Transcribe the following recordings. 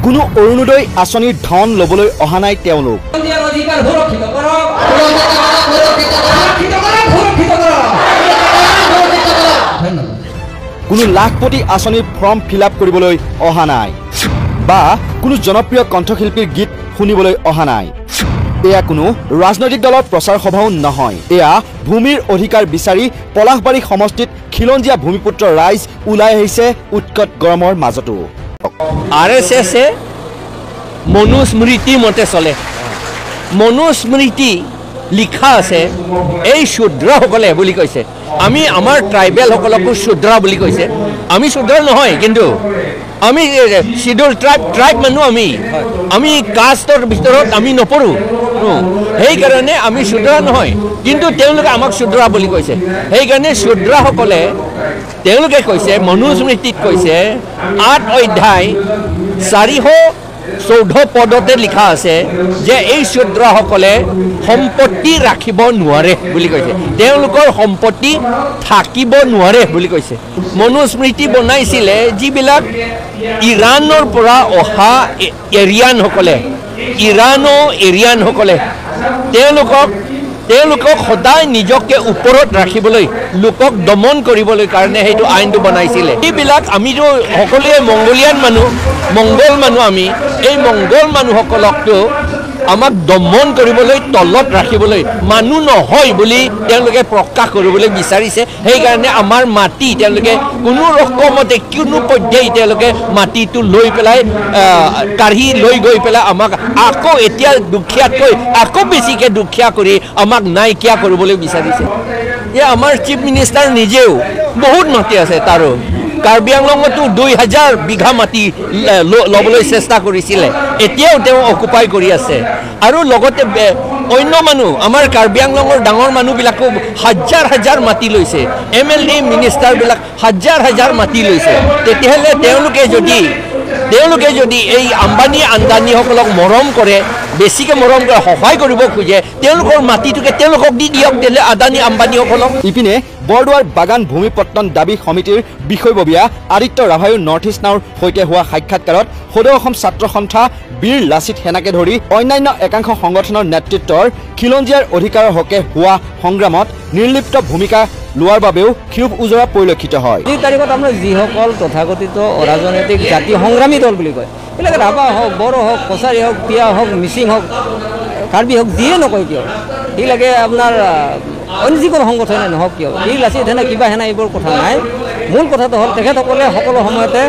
কোনো অৰুণোদয় আঁচনিৰ ধন ল'বলৈ অহা নাই তেওঁলোক। কোনো লাখপতি আঁচনিৰ ফৰ্ম ফিল আপ কৰিবলৈ অহা নাই বা কোনো জনপ্ৰিয় কণ্ঠশিল্পীৰ গীত শুনিবলৈ অহা নাই। এয়া কোনো ৰাজনৈতিক দলৰ প্ৰচাৰ সভাও নহয়। এয়া ভূমিৰ অধিকাৰ বিচাৰি পলাশবাৰী সমষ্টিত খিলঞ্জীয়া ভূমিপুত্ৰ ৰাইজ ওলাই আহিছে উৎকট গৰমৰ মাজতো। RSS মনুস্মৃতি মতে চলে। মনুস্মৃতি লিখা আছে এই শূদ্ৰসকলে বুলি কৈছে। আমি আমাৰ ট্ৰাইবেলসকলকো শূদ্ৰ বুলি কৈছে। আমি শূদ্ৰ নহয়, কিন্তু আমি শিডিউল ট্ৰাইব মানুহ। আমি কাষ্টৰ ভিতৰত আমি নপৰোঁ, সেইকাৰণে আমি শূদ্ৰ নহয়, কিন্তু তেওঁলোকে আমাক শূদ্ৰ বুলি কৈছে। সেইকাৰণে শূদ্ৰসকলে তেওঁলোকে কৈছে, মনুস্মৃতিত কৈছে 8 অধ্যায় 414 পদতে লিখা আছে যে এই শূদ্ৰসকলে সম্পত্তি ৰাখিব নোৱাৰে বুলি কৈছে। তেওঁলোকৰ সম্পত্তি থাকিব নোৱাৰে বুলি কৈছে। মনুস্মৃতি বনাইছিলে যিবিলাক ইৰাণৰ পৰা অহা এৰিয়ানসকলে তেওঁলোকক সদায় নিজকে ওপৰত ৰাখিবলৈ, লোকক দমন কৰিবলৈ কাৰণে সেইটো আইনটো বনাইছিলে। এইবিলাক আমিতো সকলোৱে মংগোলিয়ান মানুহ, মংগল মানুহ। আমি এই মংগল মানুহসকলকতো আমাক দমন কৰিবলৈ, তলত ৰাখিবলৈ, মানুহ নহয় বুলি তেওঁলোকে প্ৰকাশ কৰিবলৈ বিচাৰিছে। সেইকাৰণে আমাৰ মাটি তেওঁলোকে কোনো ৰকমতে কোনো পৰ্যায় তেওঁলোকে মাটিটো লৈ পেলাই কাঢ়ি লৈ গৈ পেলাই আমাক আকৌ এতিয়া দুখীয়াতকৈ আকৌ বেছিকৈ দুখীয়া কৰি আমাক নাইকিয়া কৰিবলৈ বিচাৰিছে। এই আমাৰ চিফ মিনিষ্টাৰ নিজেও বহুত মাটি আছে, তাৰো কাৰ্বি আংলঙতো 2000 বিঘা মাটি ল'বলৈ চেষ্টা কৰিছিলে, এতিয়াও তেওঁ অকুপাই কৰি আছে। আৰু লগতে অন্য মানুহ, আমাৰ কাৰ্বি আংলঙৰ ডাঙৰ মানুহবিলাকো হাজাৰ মাটি লৈছে। MLA মিনিষ্টাৰবিলাক হাজাৰ মাটি লৈছে। তেতিয়াহ'লে তেওঁলোকে যদি এই আম্বানীসকলক মৰম কৰে, বেছিকৈ মৰম কৰে, সহায় কৰিব খোজে, তেওঁলোকৰ মাটিটোকে তেওঁলোকক দি দিয়ক তেলে আম্বানীসকলক। ইপিনে বৰদোৱাৰ বাগান ভূমিপত্তন দাবী সমিতিৰ বিষয়ববীয়া আদিত্য ৰাভায়ো নৰ্থ ইষ্ট নাওৰ সৈতে হোৱা সাক্ষাৎকাৰত সদৌ অসম ছাত্ৰ সন্থা বীৰ লাচিত সেনাকে ধৰি অন্যান্য একাংশ সংগঠনৰ নেতৃত্বৰ খিলঞ্জীয়াৰ অধিকাৰৰ হকে হোৱা সংগ্ৰামত নিৰ্লিপ্ত ভূমিকা লোৱাৰ বাবেও ক্ষোভ উজৰা পৰিলক্ষিত হয়। এই তাৰিখত আপোনাৰ যিসকল তথাকথিত অৰাজনৈতিক জাতীয় সংগ্ৰামী দল বুলি কয়, এইবিলাক ৰাভা হওক, বড়ো হওক, কছাৰী হওক, তিৱা হওক, মিচিং হওক, কাৰ্বি হওক, যিয়ে নকয় কিয়, সেইবিলাকে আপোনাৰ অন্য যিকোনো সংগঠনে নহওক কিয়, এই লাচিত সেনা কিবা সেনা এইবোৰ কথা নাই। মূল কথাটো হ'ল তেখেতসকলে সকলো সময়তে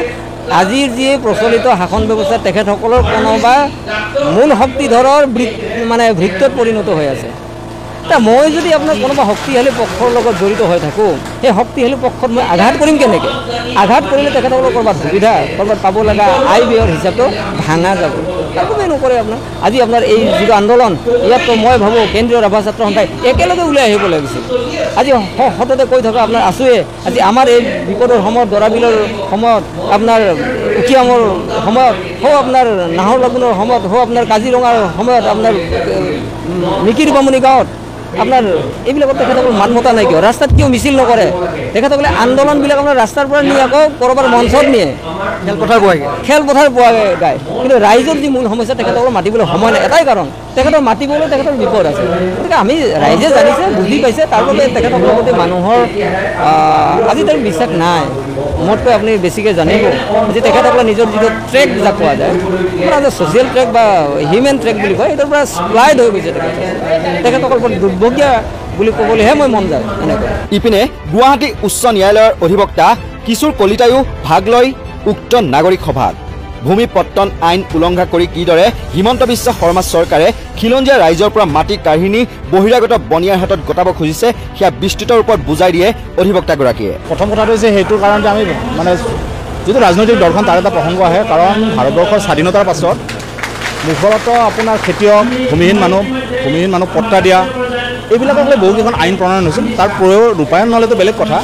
আজিৰ যি প্ৰচলিত শাসন ব্যৱস্থা তেখেতসকলৰ কোনোবা মূল শক্তিধৰৰ ভৃত্যত পৰিণত হৈ আছে। মই যদি আপোনাৰ কোনোবা শক্তিশালী পক্ষৰ লগত জড়িত হৈ থাকোঁ, সেই শক্তিশালী পক্ষত মই আঘাত কৰিম কেনেকৈ? আঘাত কৰিলে তেখেতসকলৰ ক'ৰবাত সুবিধা, ক'ৰবাত পাব লগা আয় ব্যয়ৰ হিচাপটো ভাঙা যাব। তাৰবাবে নকৰে আপোনাৰ। আজি আপোনাৰ এই যিটো আন্দোলন, ইয়াততো মই ভাবোঁ কেন্দ্ৰীয় ৰাভা ছাত্ৰ সন্থাই একেলগে ওলাই আহিব লাগিছিল। আজি সততে কৈ থকা আপোনাৰ আছোঁৱে, আজি আমাৰ এই বিপদৰ সময়ত, দৰাবিলৰ সময়ত, আপোনাৰ উকিয়ামৰ সময়ত, হওক আপোনাৰ নাহৰ লাগুনৰ সময়ত, হওক আপোনাৰ কাজিৰঙাৰ সময়ত, আপোনাৰ মিকিৰ বামুণী গাঁৱত আপোনাৰ এইবিলাকত তেখেতসকল মাত মতা নাই কিয়? ৰাস্তাত কিয় মিছিল নকৰে? তেখেতসকলে আন্দোলনবিলাক আপোনাৰ ৰাস্তাৰ পৰা নি আকৌ ক'ৰবাৰ মঞ্চত নিয়ে, খেলপথাৰ পোৱা গায়। কিন্তু ৰাইজৰ যি মূল সমস্যা, তেখেতসকলক মাতিবলৈ সময় নাই। এটাই কাৰণ, তেখেতৰ মাতিবলৈ তেখেতৰ বিপদ আছে। গতিকে আমি ৰাইজে জানিছে, বুজি পাইছে, তাৰ বাবে তেখেতসকলৰ প্ৰতি মানুহৰ আজি তাৰ বিশ্বাস নাই। মোতকৈ আপুনি বেছিকৈ জানিব যে তেখেতসকলে নিজৰ যিটো ট্ৰেক যাক কোৱা যায়, আপোনাৰ যে ছ'চিয়েল ট্ৰেক বা হিউমেন ট্ৰেক বুলি কয়, এইটোৰ পৰা স্প্লাইড হৈ গৈছে তেখেতসকলৰ পৰা দুৰ্ভগীয়া বুলি ক'বলৈহে মই মন যায় এনেকৈ। ইপিনে গুৱাহাটী উচ্চ ন্যায়ালয়ৰ অধিবক্তা কিশোৰ কলিতায়ো ভাগ লয় উক্ত নাগৰিক সভাত। ভূমিপত্তন আইন উলংঘা কৰি কিদৰে হিমন্ত বিশ্ব শৰ্মা চৰকাৰে খিলঞ্জীয়া ৰাইজৰ পৰা মাটি কাঢ়ি নি বহিৰাগত বনিয়াৰ হাতত গতাব খুজিছে, সেয়া বিস্তৃত ৰূপত বুজাই দিয়ে অধিবক্তাগৰাকীয়ে। প্ৰথম কথাটো হৈছে সেইটোৰ কাৰণ যে আমি যিটো ৰাজনৈতিক দৰ্শন তাৰ এটা প্ৰসংগ আহে। কাৰণ ভাৰতবৰ্ষৰ স্বাধীনতাৰ পাছত মুখত আপোনাৰ খেতিয়ক, ভূমিহীন মানুহ পট্টা দিয়া, এইবিলাকক লৈ বহুকেইখন আইন প্ৰণয়ন হৈছিল। তাৰ ৰূপায়ণ নহ'লেতো বেলেগ কথা,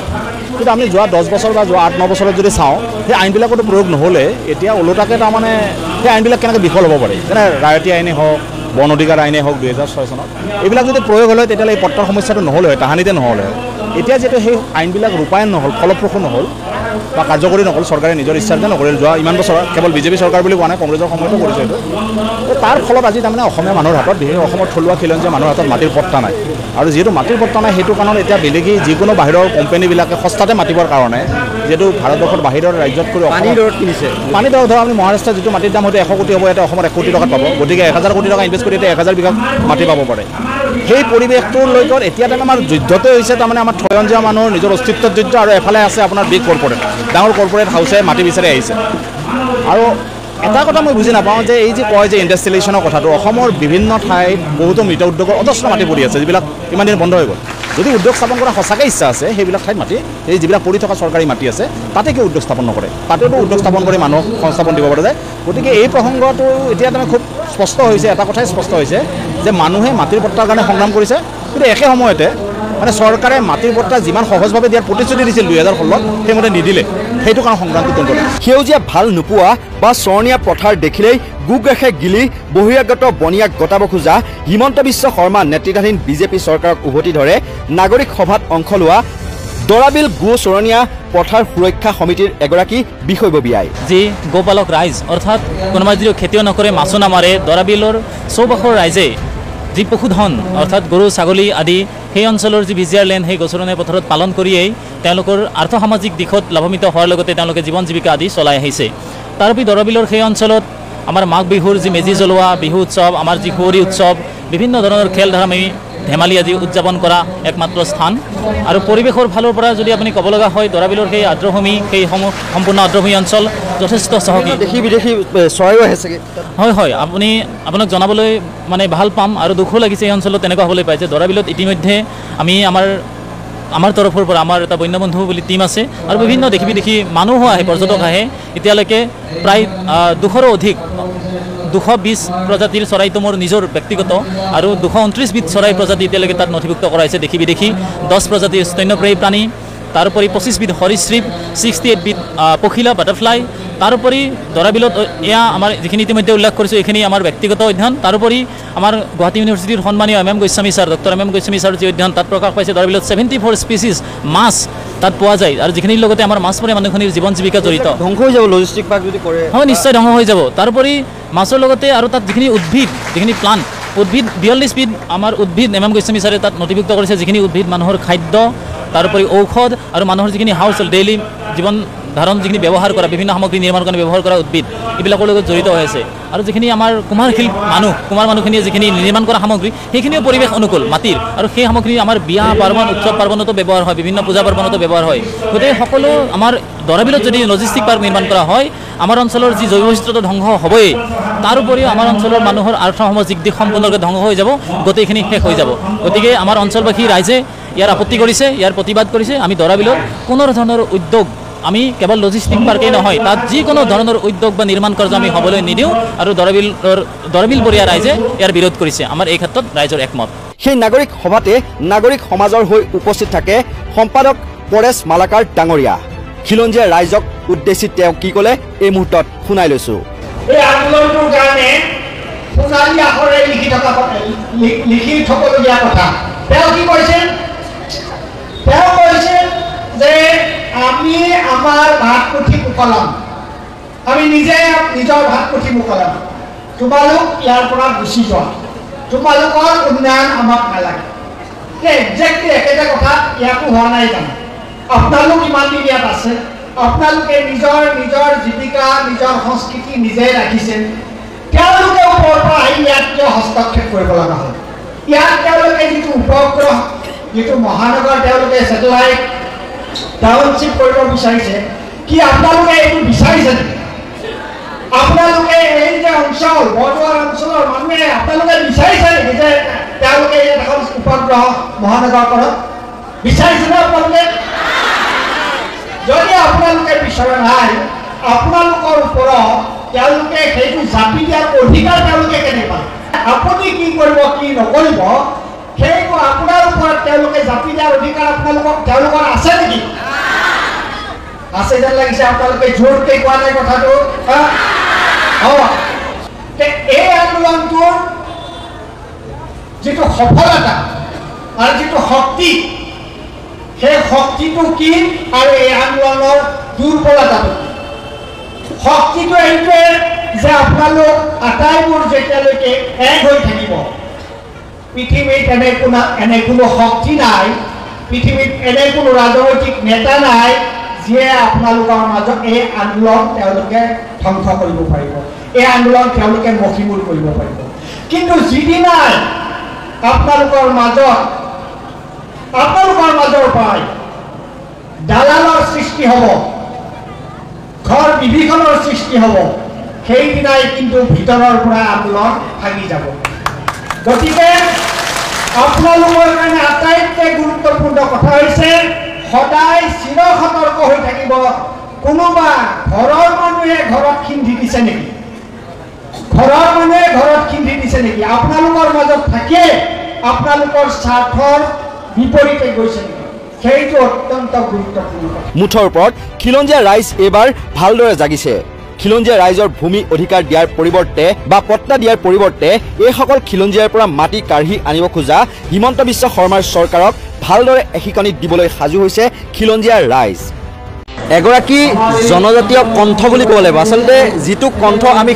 কিন্তু আমি যোৱা 10 বছৰ বা যোৱা 8-9 বছৰত যদি চাওঁ, সেই আইনবিলাকতো প্ৰয়োগ নহ'লে এতিয়া ওলোটাকে তাৰমানে সেই আইনবিলাক কেনেকৈ বিফল হ'ব পাৰে। যেনে ৰায়তী আইনেই হওক, বন অধিকাৰ আইনেই হওক 2006 চনত, এইবিলাক যদি প্ৰয়োগ হ'লে তেতিয়াহ'লে এই পট্টাৰ সমস্যাটো নহ'লে হয়, তাহানিতে নহ'লে হয়। এতিয়া যিহেতু সেই আইনবিলাক ৰূপায়ণ নহ'ল, ফলপ্ৰসূ নহ'ল, বা কাৰ্যকৰী নকৰিল, চৰকাৰে নিজৰ ইচ্ছাৰে নকৰিল। যোৱা ইমান বছৰ কেৱল বিজেপি চৰকাৰ বুলি কোৱা নাই, কংগ্ৰেছৰ সময়তো কৰিছে এইটো। তাৰ ফলত আজি তাৰমানে অসমীয়া মানুহৰ হাতত, বিশেষ অসমৰ থলুৱা খিলঞ্জীয়া মানুহৰ হাতত মাটিৰ পট্টা নাই। আৰু যিহেতু মাটিৰ পট্টা নাই, সেইটো কাৰণত এতিয়া বেলেগী যিকোনো বাহিৰৰ কোম্পানীবিলাকে সস্তাতে মাতিবৰ কাৰণে, যিহেতু ভাৰতবৰ্ষৰ বাহিৰৰ ৰাজ্যতকৈ পানী দৰত কিনিছে। পানী দৰত ধৰক আপুনি মহাৰাষ্ট্ৰত যিটো মাটিৰ দাম হয়তো 100 কোটি হ'ব, ইয়াতে অসমত 1 কোটি টকাত পাব। গতিকে 1000 কোটি টকা ইনভেষ্ট কৰি এতিয়া 1000 বিঘা মাটি পাব পাৰে। সেই পৰিৱেশটোৰ লৈ এতিয়া তাৰমানে আমাৰ যুদ্ধতে হৈছে, তাৰমানে আমাৰ থলঞ্জীয়া মানুহৰ নিজৰ অস্তিত্বৰ যুদ্ধ, আৰু এফালে আছে আপোনাৰ বিগ কৰ্পৰেট, ডাঙৰ কৰ্পৰেট হাউচে মাটি বিচাৰি আহিছে। আৰু এটা কথা মই বুজি নাপাওঁ যে এই যে কয় যে ইণ্ডাষ্ট্ৰিয়েলাইজেশ্যনৰ কথাটো, অসমৰ বিভিন্ন ঠাইত বহুতো মৃত উদ্যোগৰ অজস্ৰ মাটি পৰি আছে, যিবিলাক ইমান দিন বন্ধ হৈ গ'ল। যদি উদ্যোগ স্থাপন কৰা সঁচাকৈ ইচ্ছা আছে, সেইবিলাক ঠাইত মাটি, এই যিবিলাক পৰি থকা চৰকাৰী মাটি আছে, তাতে কিয় উদ্যোগ স্থাপন নকৰে? তাতেতো উদ্যোগ স্থাপন কৰি মানুহক সংস্থাপন দিব পৰা যায়। গতিকে এই প্ৰসংগটো এতিয়া তাৰমানে খুব স্পষ্ট হৈছে, এটা কথাই স্পষ্ট হৈছে যে মানুহে মাটিৰ পট্টাৰ কাৰণে সংগ্ৰাম কৰিছে, কিন্তু একে সময়তে মানে চৰকাৰে মাটিৰ পট্টা যিমান সহজভাৱে দিয়াৰ প্ৰতিশ্ৰুতি দিছিল 2016, সেইমতে নিদিলে। সেইটো কাৰণ সংগ্ৰামটো কেন্দ্ৰ। সেউজীয়া ভাল নোপোৱা বা চৰণীয়া পথাৰ দেখিলেই গোগ ৰেখে গিলি বহিৰাগত বনিয়াক গতাব খোজা হিমন্ত বিশ্ব শৰ্মা নেতৃত্বাধীন বিজেপি চৰকাৰক উভতি ধৰে নাগৰিক সভাত অংশ লোৱা দৰাবিল গো চৰণীয়া পথাৰ সুৰক্ষা সমিতিৰ এগৰাকী বিষয়ববীয়াই। যি গোপালক ৰাইজ, অৰ্থাৎ কোনোবাই যদি খেতিও নকৰে, মাছো নামাৰে, দৰাবিলৰ চৌপাশৰ ৰাইজে যি পশুধন অৰ্থাৎ গৰু ছাগলী আদি সেই অঞ্চলৰ যি বিজিআৰ লেণ্ড, সেই গছৰণীয়া পথাৰত পালন কৰিয়েই তেওঁলোকৰ আৰ্থসামাজিক দিশত লাভান্বিত হোৱাৰ লগতে তেওঁলোকে জীৱন জীৱিকা আদি চলাই আহিছে। তাৰোপৰি দৰাবিলৰ সেই অঞ্চলত আমাৰ মাঘ বিহুৰ যি মেজি জ্বলোৱা বিহু উৎসৱ, আমাৰ যি কুঁৱৰী উৎসৱ, বিভিন্ন ধৰণৰ খেল ধেমালি ধেমালি আদি উদযাপন কৰা একমাত্ৰ স্থান। আৰু পৰিৱেশৰ ফালৰ পৰা যদি আপুনি ক'ব লগা হয়, দৰাবিলৰ সেই আৰ্দ্ৰভূমি, সেই সম্পূৰ্ণ আৰ্দ্ৰভূমি অঞ্চল যথেষ্ট চহকী। দেশী বিদেশী চৰাইও আহে চাগে। হয়, আপোনাক জনাবলৈ মানে ভাল পাম আৰু দুখো লাগিছে এই অঞ্চলত তেনেকুৱা হ'বলৈ পাইছে। দৰাবিলত ইতিমধ্যে আমি আমাৰ তৰফৰ পৰা আমাৰ এটা বন্যবন্ধু বুলি টীম আছে, আৰু বিভিন্ন দেশী বিদেশী মানুহো আহে, পৰ্যটক আহে। এতিয়ালৈকে প্ৰায় 200ৰো অধিক 220 প্ৰজাতিৰ চৰাইটো মোৰ নিজৰ ব্যক্তিগত, আৰু 229 বিধ চৰাই প্ৰজাতি এতিয়ালৈকে তাত নথিভুক্ত কৰা হৈছে দেশী বিদেশী। 10 প্ৰজাতিৰ স্তন্যপ্ৰায়ী প্ৰাণী, তাৰোপৰি 25 বিধ সৰীসৃপ, 68 বিধ পখিলা বাটাৰফ্লাই। তাৰোপৰি দৰাবিলত এয়া আমাৰ যিখিনি ইতিমধ্যে উল্লেখ কৰিছোঁ, এইখিনি আমাৰ ব্যক্তিগত অধ্যয়ন। তাৰোপৰি আমাৰ গুৱাহাটী ইউনিভাৰ্চিটিৰ সন্মানীয় MM Goswami sir, doctor MM Goswami sir যি অধ্যয়ন তাত প্ৰকাশ পাইছে, দৰাবিলত 74 স্পিচিছ মাছ তাত পোৱা যায়, আৰু যিখিনিৰ লগতে আমাৰ মাছমৰীয়া মানুহখিনিৰ জীৱন জীৱিকা জড়িত। ধ্বংস হৈ যাব লজিষ্টিক পাৰ্ক যদি কৰে। হয়, নিশ্চয় ধ্বংস হৈ যাব। তাৰোপৰি মাছৰ লগতে আৰু তাত যিখিনি উদ্ভিদ, যিখিনি প্লাণ্ট, উদ্ভিদ 42 বিধ আমাৰ উদ্ভিদ MM গোস্বামী ছাৰে তাত নথিভুক্ত কৰিছে, যিখিনি উদ্ভিদ মানুহৰ খাদ্য, তাৰোপৰি ঔষধ আৰু মানুহৰ যিখিনি হাউচ ডেইলি জীৱন ধাৰণ যিখিনি ব্যৱহাৰ কৰা বিভিন্ন সামগ্ৰী নিৰ্মাণ কাৰণে ব্যৱহাৰ কৰা উদ্ভিদ, এইবিলাকৰ লগত জড়িত হৈ আছে। আৰু যিখিনি আমাৰ কুমাৰ মানুহখিনিয়ে যিখিনি নিৰ্মাণ কৰা সামগ্ৰী, সেইখিনিও পৰিৱেশ অনুকূল মাটিৰ, আৰু সেই সামগ্ৰী আমাৰ বিয়া পাৰ্বণ উৎসৱ পাৰ্বণতো ব্যৱহাৰ হয়, বিভিন্ন পূজা পাৰ্বণতো ব্যৱহাৰ হয়। গতিকে সকলো আমাৰ দৰাবিলত যদি লজিষ্টিক পাৰ্ক নিৰ্মাণ কৰা হয়, আমাৰ অঞ্চলৰ যি জৈৱ বৈচিত্ৰ্যটো ধ্বংস হ'বই, তাৰোপৰিও আমাৰ অঞ্চলৰ মানুহৰ আৰ্থসামাজিক দিশ সম্পূৰ্ণৰূপে ধ্বংস হৈ যাব, গোটেইখিনি শেষ হৈ যাব। গতিকে আমাৰ অঞ্চলবাসী ৰাইজে ইয়াৰ আপত্তি কৰিছে, ইয়াৰ প্ৰতিবাদ কৰিছে। আমি দৰাবিলত কোনো ধৰণৰ উদ্যোগ, আমি কেৱল লজিষ্টিক পাৰ্কেই নহয়, তাত যিকোনো ধৰণৰ উদ্যোগ বা নিৰ্মাণ কাৰ্য আমি হ'বলৈ নিদিওঁ, আৰু দৰাবিল বৰীয়া ৰাইজে ইয়াৰ বিৰোধ কৰিছে। আমাৰ এই ক্ষেত্ৰত ৰাইজৰ একমত। সেই নাগৰিক সভাতে নাগৰিক সমাজৰ হৈ উপস্থিত থাকে সম্পাদক পৰেশ মালাকাৰ ডাঙৰীয়া। খিলঞ্জীয়া ৰাইজক উদ্দেশ্যি তেওঁ কি ক'লে এই মুহূৰ্তত শুনাই লৈছোঁ। এই আন্দোলনটোৰ কাৰণে সোণালী আখৰে লিখি থবলগীয়া কথা। তেওঁ কি কৈছে? তেওঁ কৈছে যে আমি আমাৰ ভাত পুথি মোকলাম, আমি নিজে নিজৰ ভাত পুথি মোকলাম, তোমালোক ইয়াৰ পৰা গুচি যোৱা, তোমালোকৰ উন্নয়ন আমাক নালাগে। একজেক্টলি একেটা কথা ইয়াতো হোৱা নাই জানো? আপোনালোক ইমান দিন ইয়াত আছে, আপোনালোকে নিজৰ জীৱিকা, নিজৰ সংস্কৃতি নিজে ৰাখিছে, তেওঁলোকে ওপৰৰ পৰা আহি ইয়াত কিয় হস্তক্ষেপ কৰিব লগা হ'ল? ইয়াত তেওঁলোকে যিটো উপগ্ৰহ, যিটো মহানগৰ তেওঁলোকে ছেটেলাইট টাউনশ্বিপ কৰিব বিচাৰিছে, কি আপোনালোকে এইটো বিচাৰিছে নেকি? আপোনালোকে এই যে অঞ্চল বৰদোৱাৰ অঞ্চলৰ মানুহে আপোনালোকে বিচাৰিছে নেকি যে তেওঁলোকে ইয়াত এখন উপগ্ৰহ মহানগৰ কৰক? বিচাৰিছেনে আপোনালোকে? যদি আপোনালোকে বিচৰা নাই, আপোনালোকৰ ওপৰত তেওঁলোকে সেইটো জাপি দিয়াৰ অধিকাৰ তেওঁলোকে কেনেকৈ পায়? আপুনি কি কৰিব কি নকৰিব সেইটো আপোনাৰ ওপৰত তেওঁলোকে জাপি দিয়াৰ অধিকাৰ তেওঁলোকৰ আছে নেকি? আছে যেন লাগিছে, আপোনালোকে জোৰকে কোৱা নাই কথাটো। এই আন্দোলনটোৰ যিটো সফলতা আৰু যিটো শক্তি, সেই শক্তিটো কি আৰু এই আন্দোলনৰ দুৰ্বলতাটো শক্তিটো এইটোৱে যে আপোনালোক আটাইবোৰ যেতিয়ালৈকে এক হৈ থাকিব পৃথিৱীত এনে কোনো শক্তি নাই পৃথিৱীত এনে কোনো ৰাজনৈতিক নেতা নাই যিয়ে আপোনালোকৰ মাজত এই আন্দোলন তেওঁলোকে ধ্বংস কৰিব পাৰিব এই আন্দোলন তেওঁলোকে মষিমূৰ কৰিব পাৰিব কিন্তু যিদিনাই আপোনালোকৰ মাজৰ পৰাই দালালৰ সৃষ্টি হ'ব ঘৰ বিভীষণৰ সৃষ্টি হ'ব সেইদিনাই কিন্তু ভিতৰৰ পৰা আন্দোলন ভাঙি যাব গতিকে আপোনালোকৰ কাৰণে আটাইতকৈ গুৰুত্বপূৰ্ণ কথা হৈছে সদায় চিৰ সতৰ্ক হৈ থাকিব কোনোবা ঘৰৰ মানুহে ঘৰত খিন্ধি দিছে নেকি আপোনালোকৰ মাজত থাকে আপোনালোকৰ স্বাৰ্থৰ বিপৰীতে গৈছে নেকি সেইটো অত্যন্ত গুৰুত্বপূৰ্ণ মুঠৰ ওপৰত খিলঞ্জীয়া ৰাইজ এইবাৰ ভালদৰে জাগিছে খিলঞ্জীয়া ৰাইজৰ ভূমি অধিকাৰ দিয়াৰ পৰিৱৰ্তে বা পট্টা দিয়াৰ পৰিৱৰ্তে এইসকল খিলঞ্জীয়াৰ পৰা মাটি কাঢ়ি আনিব খোজা হিমন্ত বিশ্ব শৰ্মাৰ চৰকাৰক ভালদৰে এশিকনিত দিবলৈ সাজু হৈছে খিলঞ্জীয়া ৰাইজ এগৰাকী জনজাতীয় কণ্ঠ বুলি ক'ব লাগিব আচলতে যিটো কণ্ঠ আমি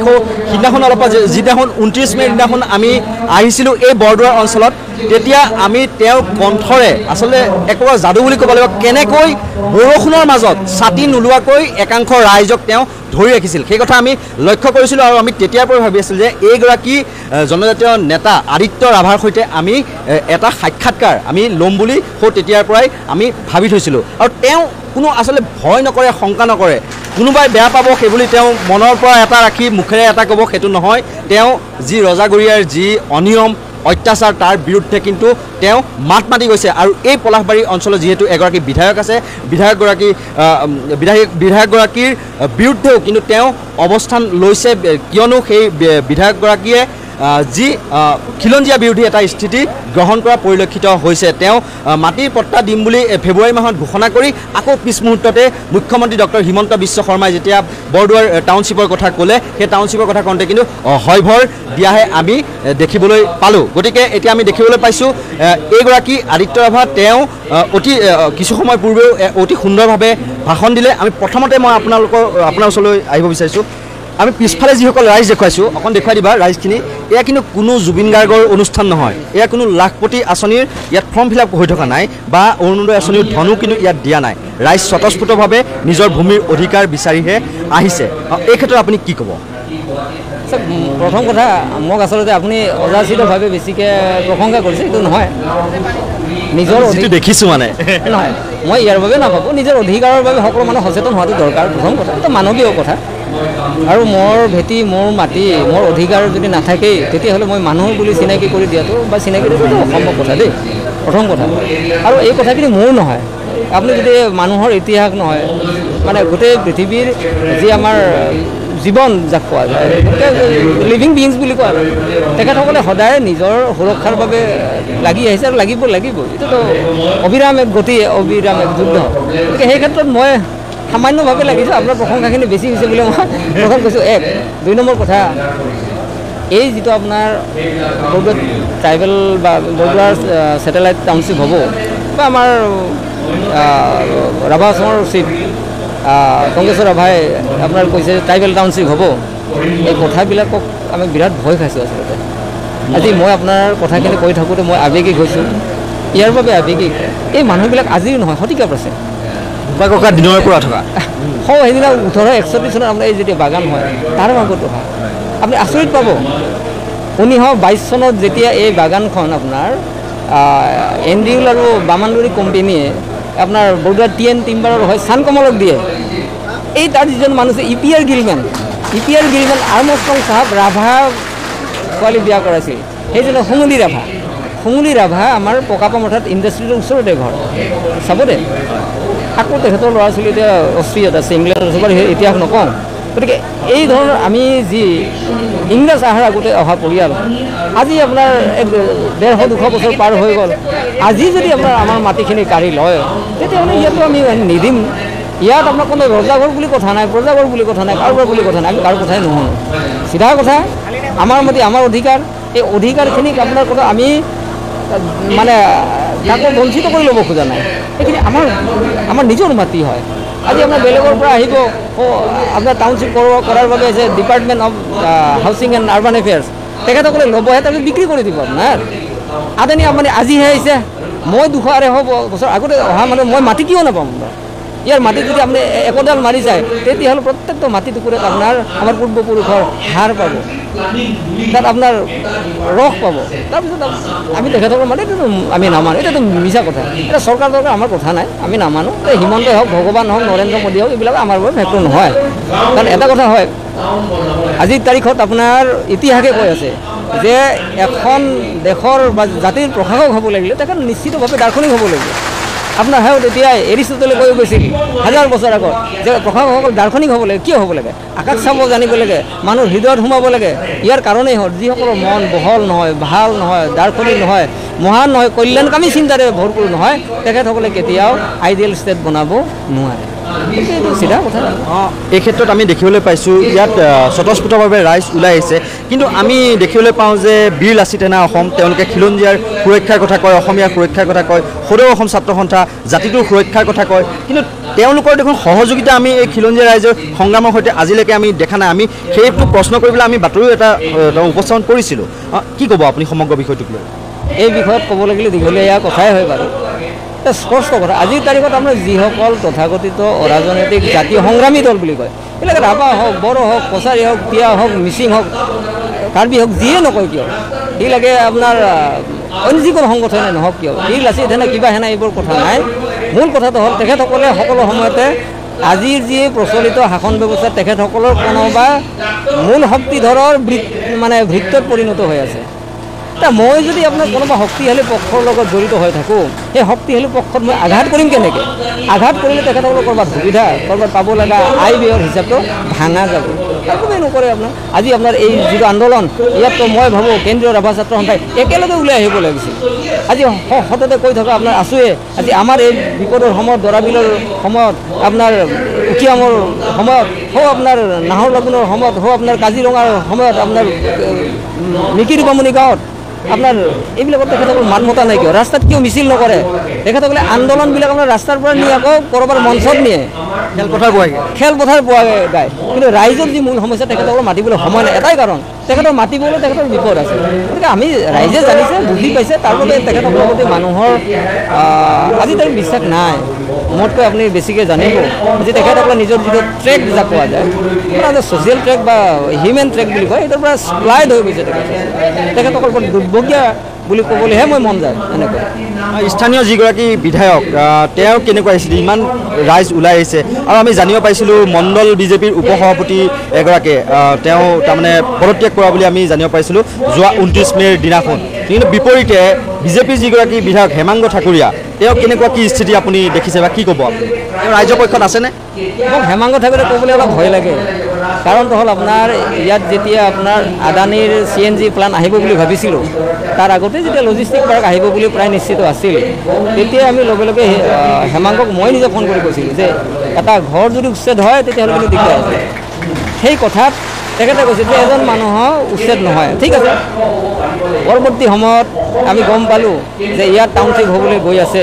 সিদিনাখন অলপ যিদিনাখন 29 মে'ৰ দিনাখন আমি আহিছিলোঁ এই বৰদোৱাৰ অঞ্চলত তেতিয়া আমি তেওঁৰ কণ্ঠৰে আচলতে একোবা যাদু বুলি ক'ব লাগিব কেনেকৈ বৰষুণৰ মাজত ছাতি নোলোৱাকৈ একাংশ ৰাইজক তেওঁ ধৰি ৰাখিছিল সেই কথা আমি লক্ষ্য কৰিছিলোঁ আৰু আমি তেতিয়াৰ পৰা ভাবি আছিলোঁ যে এইগৰাকী জনজাতীয় নেতা আদিত্য ৰাভাৰ সৈতে আমি এটা সাক্ষাৎকাৰ আমি ল'ম বুলি তেতিয়াৰ পৰাই আমি ভাবি থৈছিলোঁ আৰু তেওঁ কোনো আচলতে ভয় নকৰে শংকা নকৰে কোনোবাই বেয়া পাব সেইবুলি তেওঁ মনৰ পৰা এটা ৰাখি মুখেৰে এটা ক'ব সেইটো নহয় তেওঁ যি ৰজাগৰীয়াৰ যি অনিয়ম অত্যাচাৰ তাৰ বিৰুদ্ধে কিন্তু তেওঁ মাত মাতি গৈছে আৰু এই পলাশবাৰী অঞ্চলত যিহেতু এগৰাকী বিধায়ক আছে বিধায়কগৰাকীৰ বিৰুদ্ধেও কিন্তু তেওঁ অৱস্থান লৈছে কিয়নো সেই বিধায়কগৰাকীয়ে যি খিলঞ্জীয়া বিৰোধী এটা স্থিতি গ্ৰহণ কৰা পৰিলক্ষিত হৈছে তেওঁ মাটিৰ পট্টা দিম বুলি ফেব্ৰুৱাৰী মাহত ঘোষণা কৰি আকৌ পিছ মুহূৰ্ততে মুখ্যমন্ত্ৰী ডক্টৰ হিমন্ত বিশ্ব শৰ্মাই যেতিয়া বৰদোৱাৰ টাউনশ্বিপৰ কথা ক'লে সেই টাউনশ্বিপৰ কথা কওঁতে কিন্তু হয়ভৰ দিয়াহে আমি দেখিবলৈ পালোঁ গতিকে এতিয়া আমি দেখিবলৈ পাইছোঁ এইগৰাকী আদিত্য ৰাভা তেওঁ অতি কিছু সময় পূৰ্বেও অতি সুন্দৰভাৱে ভাষণ দিলে আমি প্ৰথমতে মই আপোনাৰ ওচৰলৈ আহিব বিচাৰিছোঁ আমি পিছফালে যিসকল ৰাইজ দেখুৱাইছোঁ অকণ দেখুৱাই দিবা ৰাইজখিনি এয়া কিন্তু কোনো জুবিন গাৰ্গৰ অনুষ্ঠান নহয় এয়া কোনো লাখপতি আঁচনিৰ ইয়াত ফৰ্ম ফিল আপ হৈ থকা নাই বা অৰুণোদয় আঁচনিৰ ধনো কিন্তু ইয়াত দিয়া নাই ৰাইজ স্বতঃস্ফূৰ্তভাৱে নিজৰ ভূমিৰ অধিকাৰ বিচাৰিহে আহিছে এই ক্ষেত্ৰত আপুনি কি ক'ব প্ৰথম কথা মোক আচলতে আপুনি অযাচিতভাৱে বেছিকৈ প্ৰশংসা কৰিছে এইটো নহয় নিজৰ দেখিছোঁ মানে নহয় মই ইয়াৰ বাবে নাভাবোঁ নিজৰ অধিকাৰৰ বাবে সকলো মানুহ সচেতন হোৱাটো দৰকাৰ প্ৰথম কথা এইটো মানৱীয় কথা আৰু মোৰ ভেটি মোৰ মাটি মোৰ অধিকাৰ যদি নাথাকেই তেতিয়াহ'লে মই মানুহ বুলি চিনাকি কৰি দিয়াটো বা চিনাকি দিয়াটো অসম্ভৱ কথা দেই প্ৰথম কথা আৰু এই কথাখিনি মোৰ নহয় আপুনি যদি মানুহৰ ইতিহাস নহয় মানে গোটেই পৃথিৱীৰ যি আমাৰ জীৱন যাক কোৱা যায় লিভিং বিংছ বুলি কোৱা যায় তেখেতসকলে সদায় নিজৰ সুৰক্ষাৰ বাবে লাগি আহিছে আৰু লাগিব এইটোতো অবিৰাম এক গতি অবিৰাম এক যুদ্ধ গতিকে সেই ক্ষেত্ৰত মই সামান্যভাৱে লাগিছোঁ আপোনাৰ প্ৰশংসাখিনি বেছি হৈছে বুলি মই প্ৰথম কৈছোঁ 2 নম্বৰ কথা এই যিটো আপোনাৰ বৰদোৱা ট্ৰাইবেল বা বৰদোৱা ছেটেলাইট টাউনশ্বিপ হ'ব বা আমাৰ ৰাভা আছামৰ চিফ কংগ্ৰেছৰ ৰাভাই আপোনাৰ কৈছে ট্ৰাইবেল টাউনশ্বিপ হ'ব এই কথাবিলাকক আমি বিৰাট ভয় খাইছোঁ আচলতে আজি মই আপোনাৰ কথাখিনি কৈ থাকোঁতে মই আৱেগিক হৈছোঁ ইয়াৰ বাবে আৱেগিক এই মানুহবিলাক আজিও নহয় শতিকা আছে ককা দিনৰ পৰা থকা সেইদিনা 1861 চনত আপোনাৰ এই যেতিয়া বাগান হয় তাৰ আগতো হয় আপুনি আচৰিত পাব 1922 চনত যেতিয়া এই বাগানখন আপোনাৰ এনডিউল আৰু বামানদুৰী কোম্পানীয়ে আপোনাৰ বৰদোৱা TN টিম্বাৰৰ হয় চানকমলক দিয়ে এই তাৰ যিজন মানুহ আছে EPR গিলমেন আৰ্মষ্ট্ৰং চাহাব ৰাভা ছোৱালী বিয়া কৰাইছিল সেইজন সুমুলি ৰাভা আমাৰ পকাপামঠাত ইণ্ডাষ্ট্ৰিটোৰ ওচৰতে ঘৰ চাব দে আকৌ তেখেতৰ ল'ৰা ছোৱালী এতিয়া অষ্ট্ৰিয়াত আছে ইংলেণ্ডত আছে সেই ইতিহাস নকওঁ গতিকে এই ধৰণৰ আমি যি ইংৰাজ অহাৰ আগতে অহা পৰিয়াল আজি আপোনাৰ 150-200 বছৰ পাৰ হৈ গ'ল আজি যদি আপোনাৰ আমাৰ মাটিখিনি কাঢ়ি লয় তেতিয়াহ'লে ইয়াতো আমি নিদিম ইয়াত আপোনাৰ কোনো ৰজাঘৰ বুলি কথা নাই প্ৰজাঘৰ বুলি কথা নাই কাৰোবাৰ বুলি কথা নাই আমি কাৰো কথাই নুশুনো চিধা কথা আমাৰ মাটি আমাৰ অধিকাৰ এই অধিকাৰখিনিক আপোনাৰ কথা আমি মানে কাকো বঞ্চিত কৰি ল'ব খোজা নাই এইখিনি আমাৰ নিজৰ মাটি হয় আজি আপোনাৰ বেলেগৰ পৰা আহিব আপোনাৰ টাউনশ্বিপ কৰাৰ বাবে যে department of housing and urban affairs তেখেতসকলে ল'বহে তাৰপিছত বিক্ৰী কৰি দিব আপোনাৰ আদানী আপুনি আজিহে আহিছে মই 200-250 বছৰ আগতে অহা মানুহ মই মাটি কিয় নাপাম ইয়াৰ মাটি যদি আপুনি একোডাল মাৰি যায় তেতিয়াহ'লে প্ৰত্যেকটো মাটি টুকুৰাত আপোনাৰ আমাৰ পূৰ্বপুৰুষৰ সাৰ পাব তাত আপোনাৰ ৰস পাব তাৰপিছত আমি তেখেতসকলৰ মানে এইটোতো আমি নামানো এতিয়াতো মিছা কথা এতিয়া চৰকাৰ দৰকাৰ আমাৰ কথা নাই আমি নামানো এই হিমন্তই হওক ভগৱান হওক নৰেন্দ্ৰ মোদী হওক এইবিলাক আমাৰ বাবে ফেক্টৰ নহয় কাৰণ এটা কথা হয় আজিৰ তাৰিখত আপোনাৰ ইতিহাসে কৈ আছে যে এখন দেশৰ বা জাতিৰ প্ৰশাসক হ'ব লাগিলে তেখেত নিশ্চিতভাৱে দাৰ্শনিক হ'ব লাগিব আপোনাৰ হয় তেতিয়াই এৰিষ্টটলে কৈ গৈছিল 1000 বছৰ আগত যে প্ৰশাসকসকল দাৰ্শনিক হ'ব লাগে কিয় হ'ব লাগে আকাশ চাব জানিব লাগে মানুহৰ হৃদয়ত সোমাব লাগে ইয়াৰ কাৰণেই হ'ল যিসকলৰ মন বহল নহয় ভাল নহয় দাৰ্শনিক নহয় মহান নহয় কল্যাণকামী চিন্তাৰে ভৰপূৰ নহয় তেখেতসকলে কেতিয়াও আইডিয়েল ষ্টেট বনাব নোৱাৰে চিধা কথা এই ক্ষেত্ৰত আমি দেখিবলৈ পাইছোঁ ইয়াত স্বতঃস্ফূৰ্তভাৱে ৰাইজ ওলাই আহিছে কিন্তু আমি দেখিবলৈ পাওঁ যে বীৰ লাচিত সেনা অসম তেওঁলোকে খিলঞ্জীয়াৰ সুৰক্ষাৰ কথা কয় অসমীয়াৰ সুৰক্ষাৰ কথা কয় সদৌ অসম ছাত্ৰ সন্থা জাতিটোৰ সুৰক্ষাৰ কথা কয় কিন্তু তেওঁলোকৰ দেখোন সহযোগিতা আমি এই খিলঞ্জীয়া ৰাইজৰ সংগ্ৰামৰ সৈতে আজিলৈকে আমি দেখা নাই আমি সেইটো প্ৰশ্ন কৰিবলৈ আমি বাতৰিও এটা উপস্থাপন কৰিছিলোঁ কি ক'ব আপুনি সমগ্ৰ বিষয়টোক লৈ এই বিষয়ত ক'ব লাগিলে দীঘলীয়া কথাই হয় বাৰু স্পষ্ট কথা আজিৰ তাৰিখত আপোনাৰ যিসকল তথাকথিত অৰাজনৈতিক জাতীয় সংগ্ৰামী দল বুলি কয় এইবিলাক ৰাভা হওক বড়ো হওক কছাৰী হওক তিৱা হওক মিচিং হওক কাৰ্বি হওক যিয়ে নকয় কিয় সেইবিলাকে আপোনাৰ অন্য যিকোনো সংগঠনে নহওক কিয় বীৰ লাচিত সেনা কিবা সেনা এইবোৰ কথা নাই মূল কথাটো হ'ল তেখেতসকলে সকলো সময়তে আজিৰ যি প্ৰচলিত শাসন ব্যৱস্থা তেখেতসকলৰ কোনোবা মূল শক্তিধৰৰ মানে ভৃত্যত পৰিণত হৈ আছে মই যদি আপোনাৰ কোনোবা শক্তিশালী পক্ষৰ লগত জড়িত হৈ থাকোঁ সেই শক্তিশালী পক্ষত মই আঘাত কৰিম কেনেকৈ আঘাত কৰিলে তেখেতসকলৰ ক'ৰবাত সুবিধা ক'ৰবাত পাব লগা আয় ব্যয়ৰ হিচাপটো ভাঙা যাব একোৱেই নকৰে আপোনাৰ আজি আপোনাৰ এই যিটো আন্দোলন ইয়াততো মই ভাবোঁ কেন্দ্ৰীয় ৰাভা ছাত্ৰ সন্থাই একেলগে ওলাই আহিব লাগিছিল আজি সততে কৈ থকা আপোনাৰ আছোঁৱে আজি আমাৰ এই বিপদৰ সময়ত দৰাবিলৰ সময়ত আপোনাৰ উকিয়ামৰ সময়ত হওক আপোনাৰ নাহৰ লাগুনৰ সময়ত হওক আপোনাৰ কাজিৰঙাৰ সময়ত আপোনাৰ মিকিৰি বামুণী গাঁৱত আপোনাৰ এইবিলাকত তেখেতসকল মান মতা নাই কিয় ৰাস্তাত কিয় মিছিল নকৰে তেখেতসকলে আন্দোলনবিলাক আপোনাৰ ৰাস্তাৰ পৰা নি আকৌ ক'ৰবাৰ মঞ্চত নিয়ে খেলপথাৰ পোৱা গায় কিন্তু ৰাইজৰ যি মূল সমস্যা তেখেতসকলক মাতিবলৈ সময় নাই এটাই কাৰণ তেখেতৰ মাতিবলৈ তেখেতৰ বিপদ আছে গতিকে আমি ৰাইজে জানিছে বুজি পাইছে তাৰ বাবে তেখেতসকলৰ প্ৰতি মানুহৰ আজি তাৰ বিশ্বাস নাই মোতকৈ আপুনি বেছিকৈ জানিব যে তেখেতসকলে নিজৰ যিটো ট্ৰেক যাক পোৱা যায় আপোনাৰ ছ'চিয়েল ট্ৰেক বা হিউমেন ট্ৰেক বুলি কয় এইটোৰ পৰা স্প্লাইড হৈ গৈছে তেখেতসকলৰ পৰা দুৰ্ভগীয়া বুলি ক'বলৈহে মই মন যায় এনেকৈ স্থানীয় যিগৰাকী বিধায়ক তেওঁ কেনেকুৱা আহিছিল ইমান ৰাইজ ওলাই আহিছে আৰু আমি জানিব পাৰিছিলোঁ মণ্ডল বিজেপিৰ উপসভাপতি এগৰাকীয়ে তেওঁ তাৰমানে পদত্যাগ কৰা বুলি আমি জানিব পাৰিছিলোঁ যোৱা 29 মে'ৰ দিনাখন কিন্তু বিপৰীতে বিজেপিৰ যিগৰাকী বিধায়ক হেমাংগ ঠাকুৰীয়া তেওঁ কেনেকুৱা কি স্থিতি আপুনি দেখিছে বা কি ক'ব আপুনি তেওঁ ৰাইজৰ পক্ষত আছেনে মোক হেমাংগ ঠাকুৰীয়া ক'বলৈ অলপ ভয় লাগে কাৰণটো হ'ল আপোনাৰ ইয়াত যেতিয়া আপোনাৰ আদানীৰ CNG প্লান আহিব বুলি ভাবিছিলোঁ তাৰ আগতে যেতিয়া লজিষ্টিক পাৰ্ক আহিব বুলি প্ৰায় নিশ্চিত আছিল তেতিয়া আমি লগে লগে হেমাংগক মই নিজে ফোন কৰি কৈছিলোঁ যে এটা ঘৰ যদি উচ্ছেদ হয় তেতিয়াহ'লে কিন্তু দিগদাৰ আছে সেই কথাত তেখেতে কৈছে যে এজন মানুহৰ উচ্ছেদ নহয় ঠিক আছে পৰৱৰ্তী সময়ত আমি গম পালোঁ যে ইয়াত টাউনশ্বিপ হ'বলৈ গৈ আছে